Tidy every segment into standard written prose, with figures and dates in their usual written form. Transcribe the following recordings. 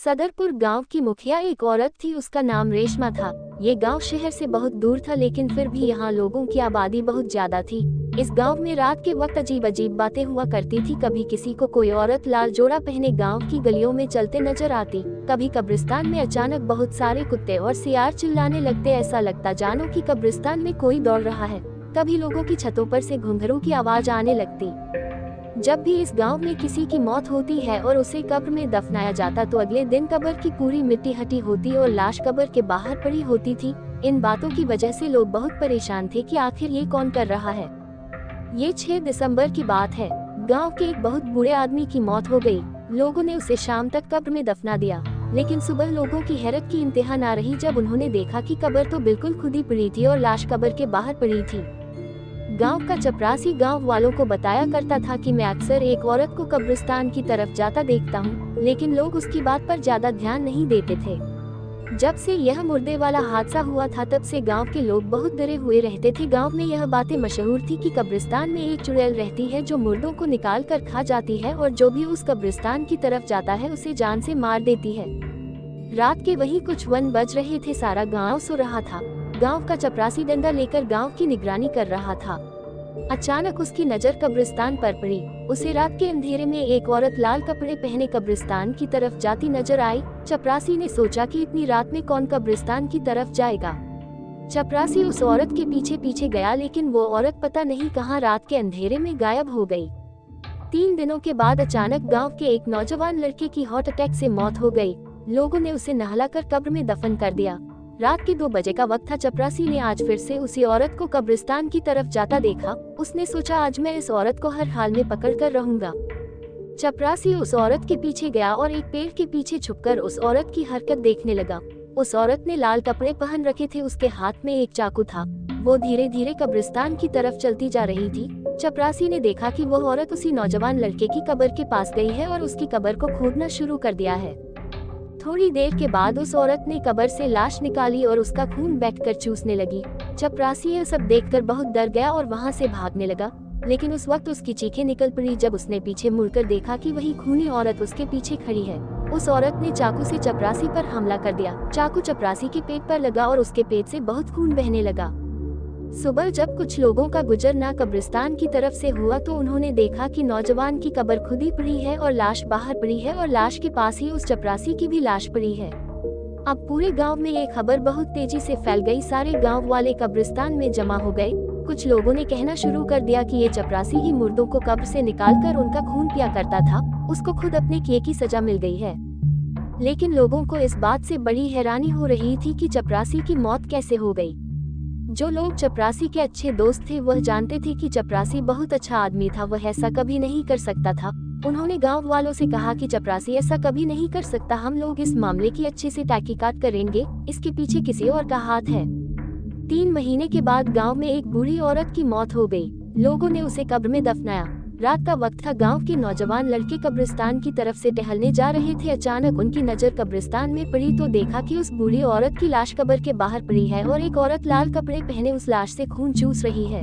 सदरपुर गांव की मुखिया एक औरत थी, उसका नाम रेशमा था। ये गांव शहर से बहुत दूर था, लेकिन फिर भी यहाँ लोगों की आबादी बहुत ज्यादा थी। इस गांव में रात के वक्त अजीब अजीब बातें हुआ करती थी। कभी किसी को कोई औरत लाल जोड़ा पहने गांव की गलियों में चलते नजर आती, कभी कब्रिस्तान में अचानक बहुत सारे कुत्ते और सियार चिल्लाने लगते, ऐसा लगता जानो कि कब्रिस्तान में कोई दौड़ रहा है। कभी लोगों की छतों पर से घुंघरू की आवाज आने लगती। जब भी इस गांव में किसी की मौत होती है और उसे कब्र में दफनाया जाता तो अगले दिन कब्र की पूरी मिट्टी हटी होती और लाश कब्र के बाहर पड़ी होती थी। इन बातों की वजह से लोग बहुत परेशान थे कि आखिर ये कौन कर रहा है। ये 6 दिसंबर की बात है। गांव के एक बहुत बुरे आदमी की मौत हो गई। लोगों ने उसे शाम तक कब्र में दफना दिया, लेकिन सुबह लोगों की हैरत की इंतहा ना रही जब उन्होंने देखा कि कब्र तो बिल्कुल खुदी पड़ी थी और लाश कब्र के बाहर पड़ी थी। गांव का चपरासी गांव वालों को बताया करता था कि मैं अक्सर एक औरत को कब्रिस्तान की तरफ जाता देखता हूं, लेकिन लोग उसकी बात पर ज्यादा ध्यान नहीं देते थे। जब से यह मुर्दे वाला हादसा हुआ था तब से गांव के लोग बहुत डरे हुए रहते थे। गांव में यह बातें मशहूर थी कि कब्रिस्तान में एक चुड़ैल रहती है जो मुर्दों को निकाल कर खा जाती है और जो भी उस कब्रिस्तान की तरफ जाता है उसे जान से मार देती है। रात के वही कुछ 1 बज रहे थे, सारा गाँव सो रहा था। गांव का चपरासी डंडा लेकर गांव की निगरानी कर रहा था। अचानक उसकी नजर कब्रिस्तान पर पड़ी। उसे रात के अंधेरे में एक औरत लाल कपड़े पहने कब्रिस्तान की तरफ जाती नजर आई। चपरासी ने सोचा कि इतनी रात में कौन कब्रिस्तान की तरफ जाएगा। चपरासी उस औरत के पीछे पीछे गया, लेकिन वो औरत पता नहीं कहां रात के अंधेरे में गायब हो गई। 3 दिनों के बाद अचानक गाँव के एक नौजवान लड़के की हार्ट अटैक से मौत हो गई। लोगों ने उसे नहलाकर कब्र में दफन कर दिया। रात के 2 बजे का वक्त था। चपरासी ने आज फिर से उसी औरत को कब्रिस्तान की तरफ जाता देखा। उसने सोचा आज मैं इस औरत को हर हाल में पकड़ कर रहूंगा। चपरासी उस औरत के पीछे गया और एक पेड़ के पीछे छुपकर उस औरत की हरकत देखने लगा। उस औरत ने लाल कपड़े पहन रखे थे, उसके हाथ में एक चाकू था। वो धीरे धीरे कब्रिस्तान की तरफ चलती जा रही थी। चपरासी ने देखा कि वो औरत उसी नौजवान लड़के की कब्र के पास गई है और उसकी कब्र को खोदना शुरू कर दिया है। थोड़ी देर के बाद उस औरत ने कब्र से लाश निकाली और उसका खून बैठकर चूसने लगी। चपरासी यह सब देखकर बहुत डर गया और वहां से भागने लगा, लेकिन उस वक्त उसकी चीखें निकल पड़ी जब उसने पीछे मुड़कर देखा कि वही खूनी औरत उसके पीछे खड़ी है। उस औरत ने चाकू से चपरासी पर हमला कर दिया। चाकू चपरासी के पेट पर लगा और उसके पेट से बहुत खून बहने लगा। सुबह जब कुछ लोगों का गुजरना कब्रिस्तान की तरफ से हुआ तो उन्होंने देखा कि नौजवान की कब्र खुदी पड़ी है और लाश बाहर पड़ी है और लाश के पास ही उस चपरासी की भी लाश पड़ी है। अब पूरे गांव में ये खबर बहुत तेजी से फैल गई। सारे गांव वाले कब्रिस्तान में जमा हो गए। कुछ लोगों ने कहना शुरू कर दिया कि ये चपरासी ही मुर्दों को कब्र से निकालकर उनका खून पिया करता था, उसको खुद अपने किए की सजा मिल गई है। लेकिन लोगों को इस बात से बड़ी हैरानी हो रही थी कि चपरासी की मौत कैसे हो गई। जो लोग चपरासी के अच्छे दोस्त थे वह जानते थे कि चपरासी बहुत अच्छा आदमी था, वह ऐसा कभी नहीं कर सकता था। उन्होंने गांव वालों से कहा कि चपरासी ऐसा कभी नहीं कर सकता, हम लोग इस मामले की अच्छे से तहकीकात करेंगे, इसके पीछे किसी और का हाथ है। 3 महीने के बाद गांव में एक बूढ़ी औरत की मौत हो गई। लोगों ने उसे कब्र में दफनाया। रात का वक्त था। गांव के नौजवान लड़के कब्रिस्तान की तरफ से टहलने जा रहे थे। अचानक उनकी नजर कब्रिस्तान में पड़ी तो देखा कि उस बूढ़ी औरत की लाश कब्र के बाहर पड़ी है और एक औरत लाल कपड़े पहने उस लाश से खून चूस रही है।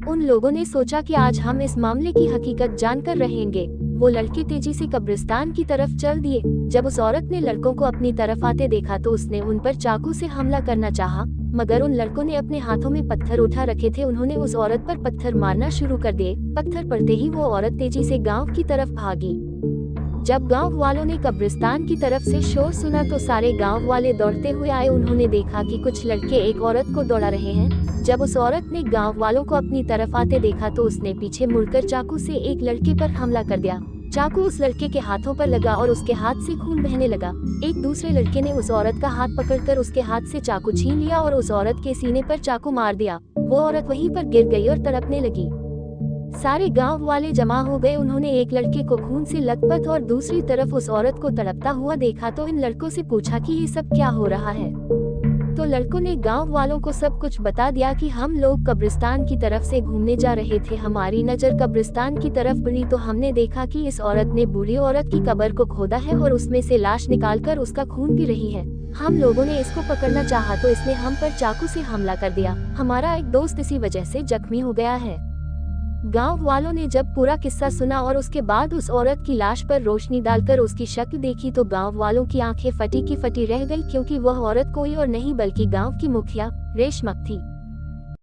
उन लोगों ने सोचा कि आज हम इस मामले की हकीकत जानकर रहेंगे। वो लड़के तेजी से कब्रिस्तान की तरफ चल दिए। जब उस औरत ने लड़कों को अपनी तरफ आते देखा तो उसने उन पर चाकू से हमला करना चाहा, मगर उन लड़कों ने अपने हाथों में पत्थर उठा रखे थे। उन्होंने उस औरत पर पत्थर मारना शुरू कर दिए। पत्थर पड़ते ही वो औरत तेजी से गांव की तरफ भागी। जब गांव वालों ने कब्रिस्तान की तरफ से शोर सुना तो सारे गांव वाले दौड़ते हुए आए। उन्होंने देखा कि कुछ लड़के एक औरत को दौड़ा रहे हैं। जब उस औरत ने गांव वालों को अपनी तरफ आते देखा तो उसने पीछे मुड़कर चाकू से एक लड़के पर हमला कर दिया। चाकू उस लड़के के हाथों पर लगा और उसके हाथ से खून बहने लगा। एक दूसरे लड़के ने उस औरत का हाथ पकड़कर उसके हाथ से चाकू छीन लिया और उस औरत के सीने पर चाकू मार दिया। वो औरत वहीं पर गिर गई और तड़पने लगी। सारे गांव वाले जमा हो गए। उन्होंने एक लड़के को खून से लथपथ और दूसरी तरफ उस औरत को तड़पता हुआ देखा तो इन लड़कों से पूछा कि ये सब क्या हो रहा है। तो लड़कों ने गांव वालों को सब कुछ बता दिया कि हम लोग कब्रिस्तान की तरफ से घूमने जा रहे थे। हमारी नजर कब्रिस्तान की तरफ पड़ी तो हमने देखा कि इस औरत ने बूढ़ी औरत की कब्र को खोदा है और उसमें से लाश निकालकर उसका खून पी रही है। हम लोगों ने इसको पकड़ना चाहा तो इसने हम पर चाकू से हमला कर दिया। हमारा एक दोस्त इसी वजह से जख्मी हो गया है। गांव वालों ने जब पूरा किस्सा सुना और उसके बाद उस औरत की लाश पर रोशनी डालकर उसकी शक्ल देखी तो गांव वालों की आंखें फटी की फटी रह गई, क्योंकि वह औरत कोई और नहीं बल्कि गांव की मुखिया रेशमा थी।